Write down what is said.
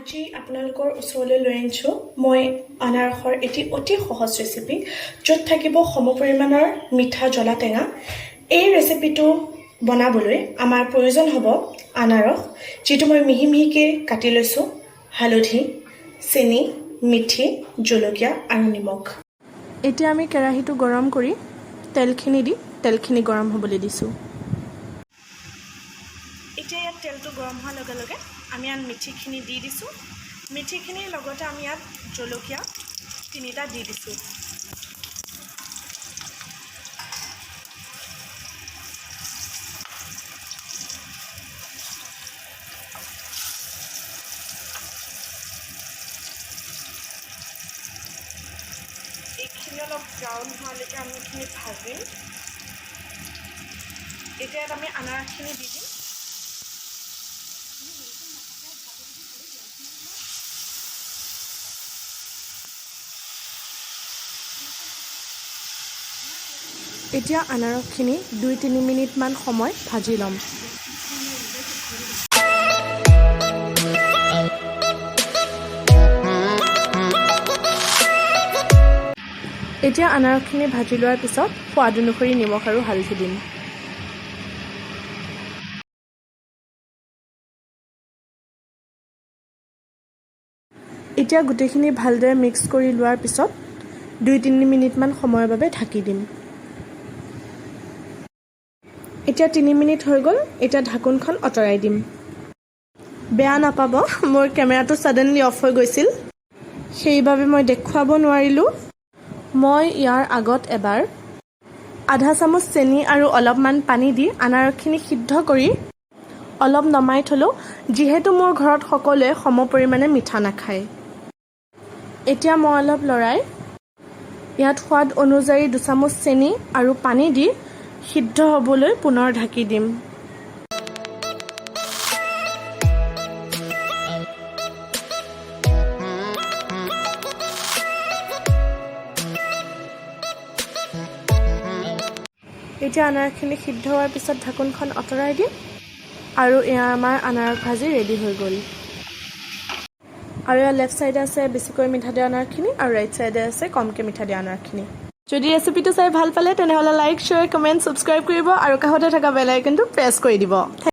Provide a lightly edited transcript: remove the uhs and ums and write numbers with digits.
আজি আপোনালোকৰ ওচৰলৈ লৈ আনিছোঁ মই আনাৰসৰ এটি অতি সহজ ৰেচিপি য'ত থাকিব সমপৰিমাণৰ মিঠা জ্বলা টেঙা। এই ৰেচিপিটো বনাবলৈ আমাৰ প্ৰয়োজন হ'ব আনাৰস, যিটো মই মিহি মিহিকৈ কাটি লৈছোঁ, হালধি, চেনি, মিঠি, জলকীয়া আৰু নিমখ। এতিয়া আমি কেৰাহীটো গৰম কৰি তেলখিনি গৰম হ'বলৈ দিছোঁ। এতিয়া ইয়াত তেলটো গৰম হোৱাৰ লগে লগে আমি ইয়াত মিঠিখিনি দি দিছোঁ। মিঠিখিনিৰ লগতে আমি ইয়াত জলকীয়া 3টা দি দিছোঁ। এইখিনি অলপ ব্ৰাউন হোৱালৈকে আমি এইখিনি ভাজিম। এতিয়া ইয়াত আমি আনাৰসখিনি দি দিম। এতিয়া আনাৰসখিনি 2-3 মিনিটমান সময় ভাজি ল'ম। এতিয়া আনাৰসখিনি ভাজি লোৱাৰ পিছত সোৱাদ অনুসৰি নিমখ আৰু হালধি দিম। এতিয়া গোটেইখিনি ভালদৰে মিক্স কৰি লোৱাৰ পিছত 2-3 মিনিটমান সময়ৰ বাবে ঢাকি দিম। এতিয়া 3 মিনিট হৈ গ'ল। এতিয়া ঢাকোনখন আঁতৰাই দিম। বেয়া নাপাব, মোৰ কেমেৰাটো ছাডেনলি অফ হৈ গৈছিল, সেইবাবে মই দেখুৱাব নোৱাৰিলোঁ। মই ইয়াৰ আগত এবাৰ আধা চামুচ চেনি আৰু অলপমান পানী দি আনাৰসখিনি সিদ্ধ কৰি অলপ নমাই থলোঁ, যিহেতু মোৰ ঘৰত সকলোৱে সমপৰিমাণে মিঠা নাখায়। এতিয়া মই অলপ লৰাই ইয়াত সোৱাদ অনুযায়ী 2 চামুচ চেনি আৰু পানী দি সিদ্ধ হ'বলৈ পুনৰ ঢাকি দিম। এতিয়া আনাৰসখিনি সিদ্ধ হোৱাৰ পিছত ঢাকোনখন আঁতৰাই দিম আৰু এয়া আমাৰ আনাৰস ভাজি ৰেডি হৈ গ'ল। আৰু ইয়াৰ লেফ্ট ছাইডে আছে বেছিকৈ মিঠা দিয়া আনাৰসখিনি আৰু ৰাইট ছাইডে আছে কমকৈ মিঠা দিয়া আনাৰসখিনি। যদি ৰেচিপিটো চাই ভাল পালে তেনেহ'লে লাইক, শ্বেয়াৰ, কমেণ্ট, ছাবস্ক্ৰাইব কৰিব আৰু কাষতে থকা বেল আইকনটো প্ৰেছ কৰি দিব।